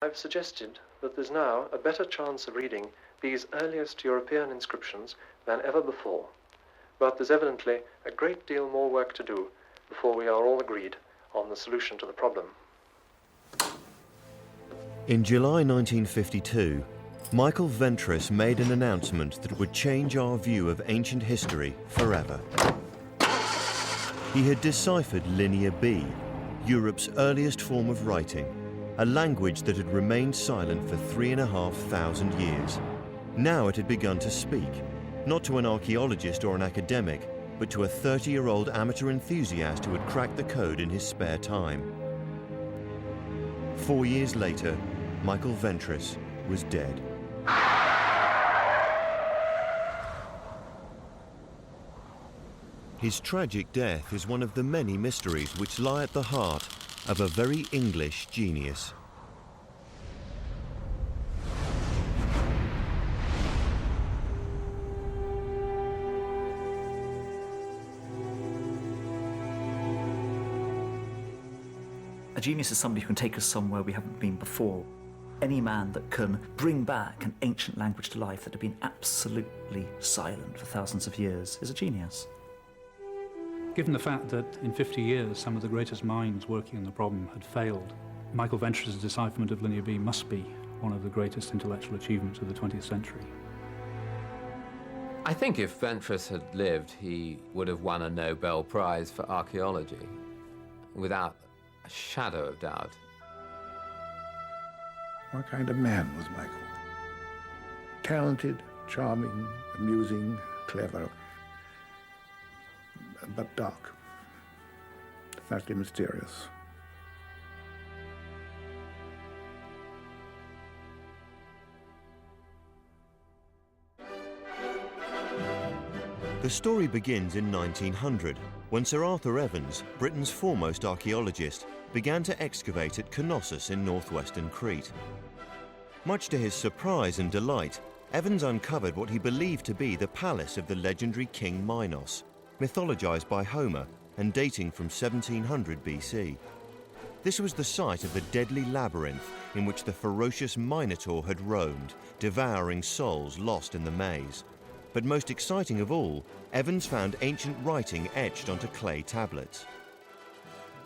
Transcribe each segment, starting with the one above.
I've suggested that there's now a better chance of reading these earliest European inscriptions than ever before, but there's evidently a great deal more work to do before we are all agreed on the solution to the problem. In July 1952, Michael Ventris made an announcement that would change our view of ancient history forever. He had deciphered Linear B, Europe's earliest form of writing, a language that had remained silent for 3,500 years. Now it had begun to speak, not to an archaeologist or an academic, but to a 30-year-old amateur enthusiast who had cracked the code in his spare time. 4 years later, Michael Ventris was dead. His tragic death is one of the many mysteries which lie at the heart of a very English genius. A genius is somebody who can take us somewhere we haven't been before. Any man that can bring back an ancient language to life that had been absolutely silent for thousands of years is a genius. Given the fact that in 50 years some of the greatest minds working on the problem had failed, Michael Ventris' decipherment of Linear B must be one of the greatest intellectual achievements of the 20th century. I think if Ventris had lived, he would have won a Nobel Prize for archaeology, without a shadow of doubt. What kind of man was Michael? Talented, charming, amusing, clever, but dark, slightly mysterious. The story begins in 1900, when Sir Arthur Evans, Britain's foremost archaeologist, began to excavate at Knossos in northwestern Crete. Much to his surprise and delight, Evans uncovered what he believed to be the palace of the legendary King Minos, mythologized by Homer and dating from 1700 BC. This was the site of the deadly labyrinth in which the ferocious Minotaur had roamed, devouring souls lost in the maze. But most exciting of all, Evans found ancient writing etched onto clay tablets.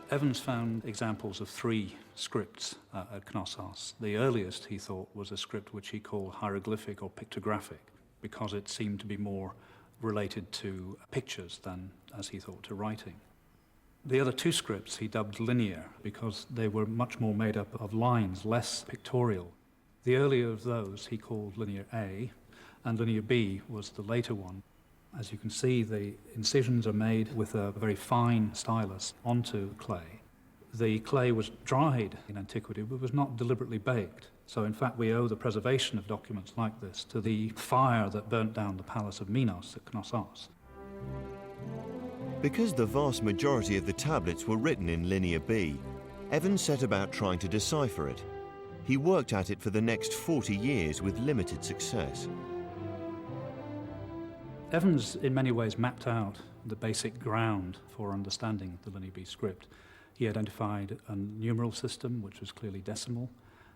Evans found examples of 3 scripts at Knossos. The earliest, he thought, was a script which he called hieroglyphic or pictographic, because it seemed to be more related to pictures than, as he thought, to writing. The other 2 scripts he dubbed linear, because they were much more made up of lines, less pictorial. The earlier of those he called Linear A, and Linear B was the later one. As you can see, the incisions are made with a very fine stylus onto clay. The clay was dried in antiquity, but was not deliberately baked. So in fact, we owe the preservation of documents like this to the fire that burnt down the palace of Minos at Knossos. Because the vast majority of the tablets were written in Linear B, Evans set about trying to decipher it. He worked at it for the next 40 years with limited success. Evans, in many ways, mapped out the basic ground for understanding the Linear B script. He identified a numeral system, which was clearly decimal.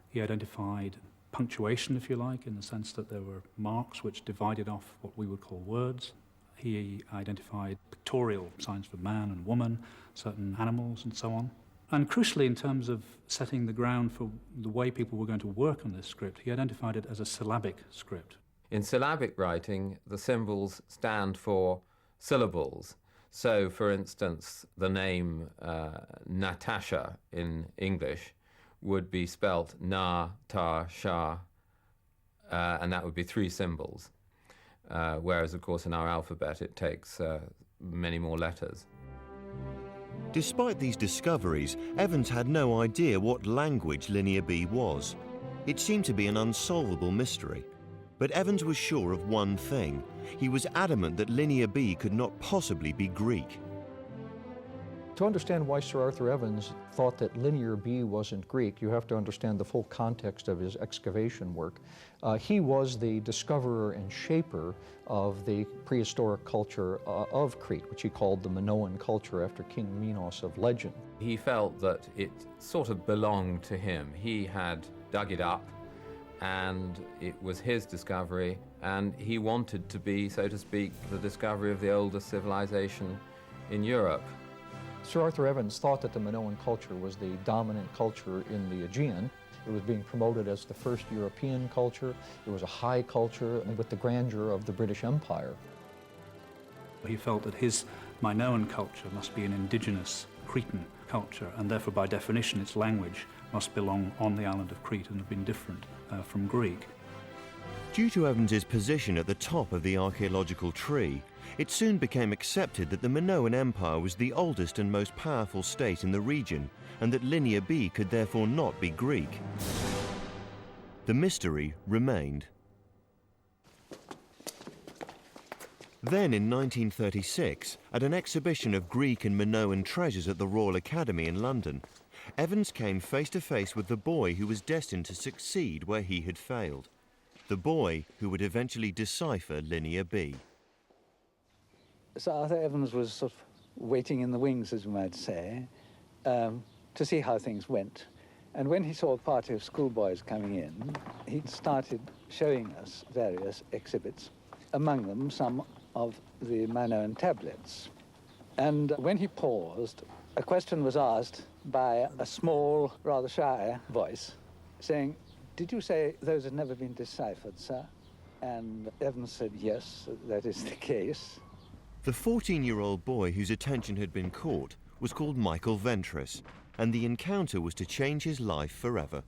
He identified punctuation, if you like, in the sense that there were marks which divided off what we would call words. He identified pictorial signs for man and woman, certain animals, and so on. And crucially, in terms of setting the ground for the way people were going to work on this script, he identified it as a syllabic script. In syllabic writing, the symbols stand for syllables. So, for instance, the name Natasha in English would be spelt na-ta-sha, and that would be 3 symbols. Whereas, of course, in our alphabet, it takes many more letters. Despite these discoveries, Evans had no idea what language Linear B was. It seemed to be an unsolvable mystery. But Evans was sure of one thing. He was adamant that Linear B could not possibly be Greek. To understand why Sir Arthur Evans thought that Linear B wasn't Greek, you have to understand the full context of his excavation work. He was the discoverer and shaper of the prehistoric culture of Crete, which he called the Minoan culture after King Minos of legend. He felt that it sort of belonged to him. He had dug it up, and it was his discovery, and he wanted to be, so to speak, the discovery of the oldest civilization in Europe. Sir Arthur Evans thought that the Minoan culture was the dominant culture in the Aegean. It was being promoted as the first European culture. It was a high culture with the grandeur of the British Empire. He felt that his Minoan culture must be an indigenous Cretan culture, and therefore by definition its language must belong on the island of Crete and have been different from Greek. Due to Evans's position at the top of the archaeological tree, it soon became accepted that the Minoan Empire was the oldest and most powerful state in the region, and that Linear B could therefore not be Greek. The mystery remained. Then in 1936, at an exhibition of Greek and Minoan treasures at the Royal Academy in London, Evans came face to face with the boy who was destined to succeed where he had failed. The boy who would eventually decipher Linear B. Sir Arthur Evans was sort of waiting in the wings, as you might say, to see how things went. And when he saw a party of schoolboys coming in, he started showing us various exhibits, among them some of the Minoan tablets. And when he paused, a question was asked by a small, rather shy voice, saying, "Did you say those had never been deciphered, sir?" And Evans said, "Yes, that is the case." The 14-year-old boy whose attention had been caught was called Michael Ventris, and the encounter was to change his life forever.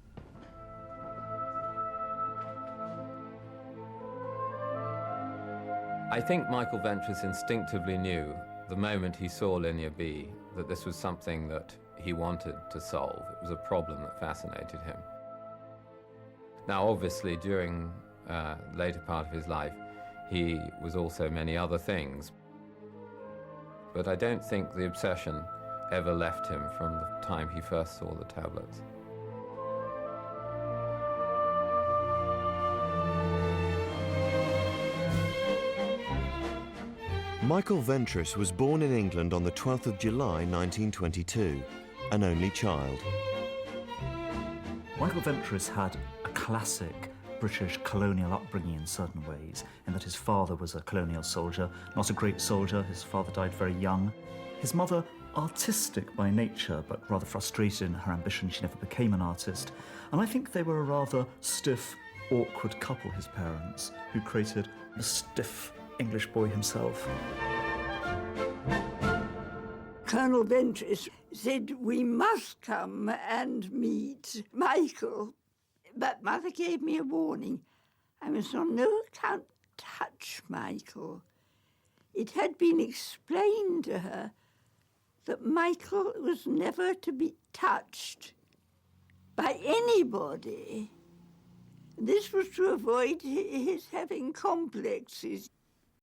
I think Michael Ventris instinctively knew, the moment he saw Linear B, that this was something that he wanted to solve. It was a problem that fascinated him. Now, obviously, during the later part of his life, he was also many other things. But I don't think the obsession ever left him from the time he first saw the tablets. Michael Ventris was born in England on the 12th of July 1922, an only child. Michael Ventris had a classic British colonial upbringing in certain ways, in that his father was a colonial soldier, not a great soldier. His father died very young. His mother, artistic by nature, but rather frustrated in her ambition. She never became an artist. And I think they were a rather stiff, awkward couple, his parents, who created a stiff English boy himself. Colonel Ventris said, "We must come and meet Michael." But Mother gave me a warning. I must on no account touch Michael. It had been explained to her that Michael was never to be touched by anybody. This was to avoid his having complexes.